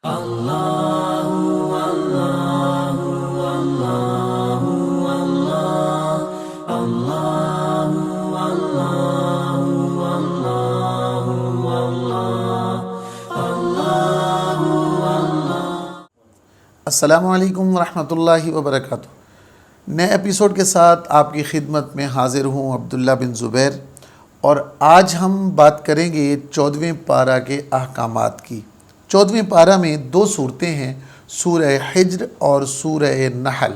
السلام علیکم ورحمۃ اللہ وبرکاتہ۔ نئے ایپیسوڈ کے ساتھ آپ کی خدمت میں حاضر ہوں عبداللہ بن زبیر، اور آج ہم بات کریں گے 14ویں پارہ کے احکامات کی۔ 14ویں پارہ میں دو صورتیں ہیں، سورہ حجر اور سورہ نحل۔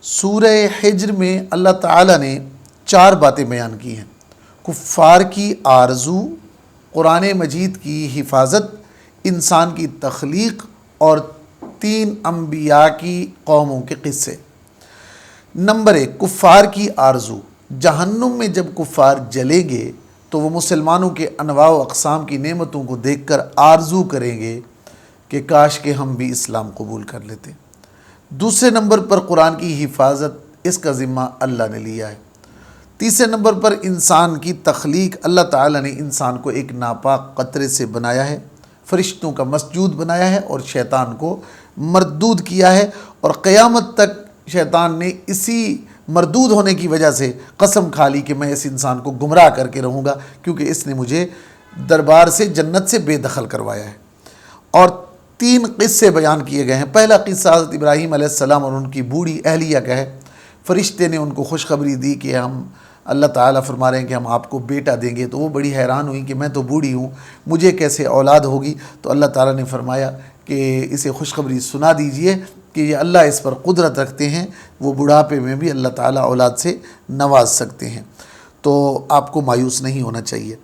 سورہ حجر میں اللہ تعالیٰ نے 4 باتیں بیان کی ہیں: کفار کی آرزو، قرآن مجید کی حفاظت، انسان کی تخلیق، اور 3 انبیاء کی قوموں کے قصے۔ نمبر 1، کفار کی آرزو۔ جہنم میں جب کفار جلیں گے تو وہ مسلمانوں کے انواع و اقسام کی نعمتوں کو دیکھ کر آرزو کریں گے کہ کاش کہ ہم بھی اسلام قبول کر لیتے۔ دوسرے نمبر پر قرآن کی حفاظت، اس کا ذمہ اللہ نے لیا ہے۔ تیسرے نمبر پر انسان کی تخلیق، اللہ تعالیٰ نے انسان کو ایک ناپاک قطرے سے بنایا ہے، فرشتوں کا مسجود بنایا ہے اور شیطان کو مردود کیا ہے، اور قیامت تک شیطان نے اسی مردود ہونے کی وجہ سے قسم کھا لی کہ میں اس انسان کو گمراہ کر کے رہوں گا، کیونکہ اس نے مجھے دربار سے، جنت سے بے دخل کروایا ہے۔ اور 3 قصے بیان کیے گئے ہیں۔ پہلا قصہ حضرت ابراہیم علیہ السلام اور ان کی بوڑھی اہلیہ کا ہے۔ فرشتے نے ان کو خوشخبری دی کہ اللہ تعالیٰ فرما رہے ہیں کہ ہم آپ کو بیٹا دیں گے، تو وہ بڑی حیران ہوئی کہ میں تو بوڑھی ہوں، مجھے کیسے اولاد ہوگی؟ تو اللہ تعالیٰ نے فرمایا کہ اسے خوشخبری سنا دیجئے کہ یہ اللہ اس پر قدرت رکھتے ہیں، وہ بڑھاپے میں بھی اللہ تعالیٰ اولاد سے نواز سکتے ہیں، تو آپ کو مایوس نہیں ہونا چاہیے۔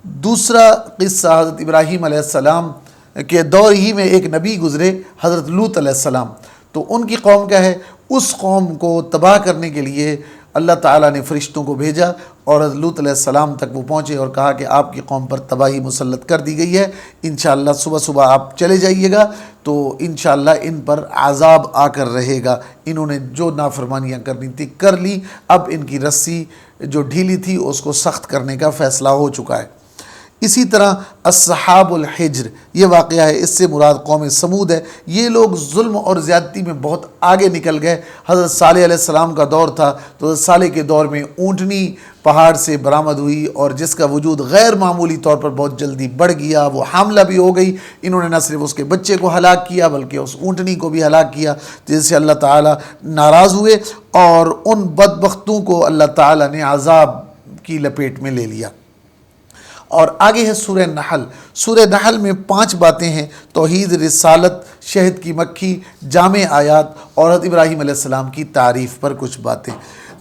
دوسرا قصہ، حضرت ابراہیم علیہ السلام کے دور ہی میں ایک نبی گزرے، حضرت لوط علیہ السلام، تو ان کی قوم کیا ہے، اس قوم کو تباہ کرنے کے لیے اللہ تعالیٰ نے فرشتوں کو بھیجا، اور حضرت لوط علیہ السلام تک وہ پہنچے اور کہا کہ آپ کی قوم پر تباہی مسلط کر دی گئی ہے، انشاءاللہ صبح صبح آپ چلے جائیے گا تو انشاءاللہ ان پر عذاب آ کر رہے گا، انہوں نے جو نافرمانیاں کرنی تھی کر لی، اب ان کی رسی جو ڈھیلی تھی اس کو سخت کرنے کا فیصلہ ہو چکا ہے۔ اسی طرح اصحاب الحجر، یہ واقعہ ہے، اس سے مراد قوم سمود ہے۔ یہ لوگ ظلم اور زیادتی میں بہت آگے نکل گئے۔ حضرت صالح علیہ السلام کا دور تھا تو حضرت صالح کے دور میں اونٹنی پہاڑ سے برآمد ہوئی، اور جس کا وجود غیر معمولی طور پر بہت جلدی بڑھ گیا، وہ حاملہ بھی ہو گئی۔ انہوں نے نہ صرف اس کے بچے کو ہلاک کیا بلکہ اس اونٹنی کو بھی ہلاک کیا، جس سے اللہ تعالیٰ ناراض ہوئے، اور ان بدبختوں کو اللہ تعالیٰ نے عذاب کی لپیٹ میں لے لیا۔ اور آگے ہے سورہ نحل۔ سورہ نحل میں 5 باتیں ہیں: توحید، رسالت، شہد کی مکھی، جامع آیات، اور حضرت ابراہیم علیہ السلام کی تعریف پر کچھ باتیں۔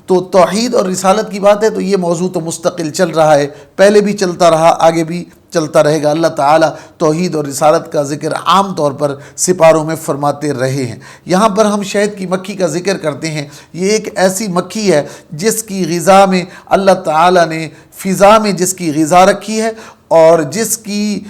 تو توحید اور رسالت کی بات ہے تو یہ موضوع تو مستقل چل رہا ہے، پہلے بھی چلتا رہا، آگے بھی چلتا رہے گا۔ اللہ تعالیٰ توحید اور رسالت کا ذکر عام طور پر سپاروں میں فرماتے رہے ہیں۔ یہاں پر ہم شہد کی مکھی کا ذکر کرتے ہیں۔ یہ ایک ایسی مکھی ہے جس کی غذا میں اللہ تعالیٰ نے فضا میں جس کی غذا رکھی ہے، اور جس کی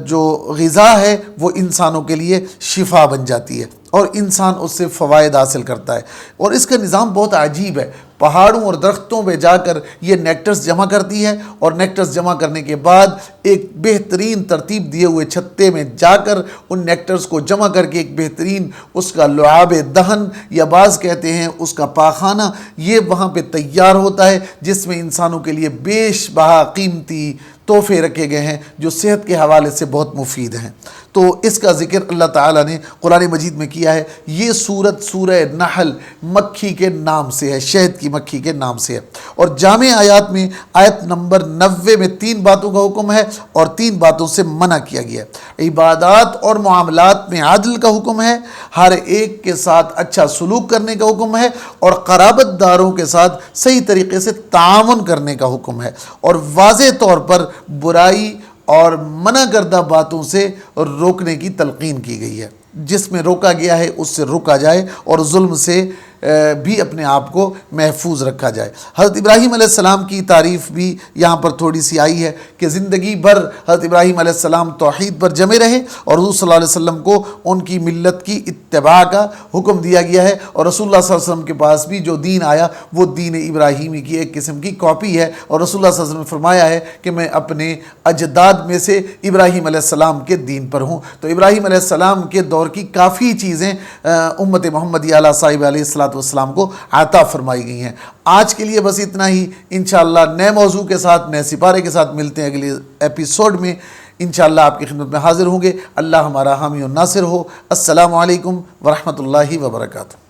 جو غذا ہے وہ انسانوں کے لیے شفا بن جاتی ہے، اور انسان اس سے فوائد حاصل کرتا ہے۔ اور اس کا نظام بہت عجیب ہے، پہاڑوں اور درختوں پہ جا کر یہ نیکٹرز جمع کرتی ہے، اور نیکٹرز جمع کرنے کے بعد ایک بہترین ترتیب دیے ہوئے چھتے میں جا کر ان نیکٹرز کو جمع کر کے ایک بہترین اس کا لعاب دہن، یا بعض کہتے ہیں اس کا پاخانہ، یہ وہاں پہ تیار ہوتا ہے، جس میں انسانوں کے لیے بیش بہا قیمتی تحفے رکھے گئے ہیں جو صحت کے حوالے سے بہت مفید ہیں۔ تو اس کا ذکر اللہ تعالیٰ نے قرآن مجید میں کیا ہے۔ یہ سورت سورہ نحل مکھی کے نام سے ہے، شہد کی مکھی کے نام سے ہے۔ اور جامع آیات میں آیت نمبر 90 میں 3 باتوں کا حکم ہے اور 3 باتوں سے منع کیا گیا ہے۔ عبادات اور معاملات میں عدل کا حکم ہے، ہر ایک کے ساتھ اچھا سلوک کرنے کا حکم ہے، اور قرابت داروں کے ساتھ صحیح طریقے سے تعاون کرنے کا حکم ہے، اور واضح طور پر برائی اور منع کردہ باتوں سے روکنے کی تلقین کی گئی ہے۔ جس میں روکا گیا ہے اس سے روکا جائے اور ظلم سے بھی اپنے آپ کو محفوظ رکھا جائے۔ حضرت ابراہیم علیہ السلام کی تعریف بھی یہاں پر تھوڑی سی آئی ہے کہ زندگی بھر حضرت ابراہیم علیہ السلام توحید پر جمے رہے اور حضور صلی اللہ علیہ وسلم کو ان کی ملت کی اتباع کا حکم دیا گیا ہے، اور رسول اللہ صلی اللہ علیہ وسلم کے پاس بھی جو دین آیا وہ دین ابراہیمی کی ایک قسم کی کاپی ہے، اور رسول اللہ صلی اللہ علیہ وسلم نے فرمایا ہے کہ میں اپنے اجداد میں سے ابراہیم علیہ السلام کے دین پر ہوں۔ تو ابراہیم علیہ السلام کے دور کی کافی چیزیں امت محمدی علیہ صاحب علیہ السلام کو عطا فرمائی گئی ہیں۔ آج کے لیے بس اتنا ہی، انشاءاللہ نئے موضوع کے ساتھ، نئے سپارے کے ساتھ ملتے ہیں اگلے ایپیسوڈ میں، انشاءاللہ آپ کی خدمت میں حاضر ہوں گے۔ اللہ ہمارا حامی و ناصر ہو۔ السلام علیکم ورحمۃ اللہ وبرکاتہ۔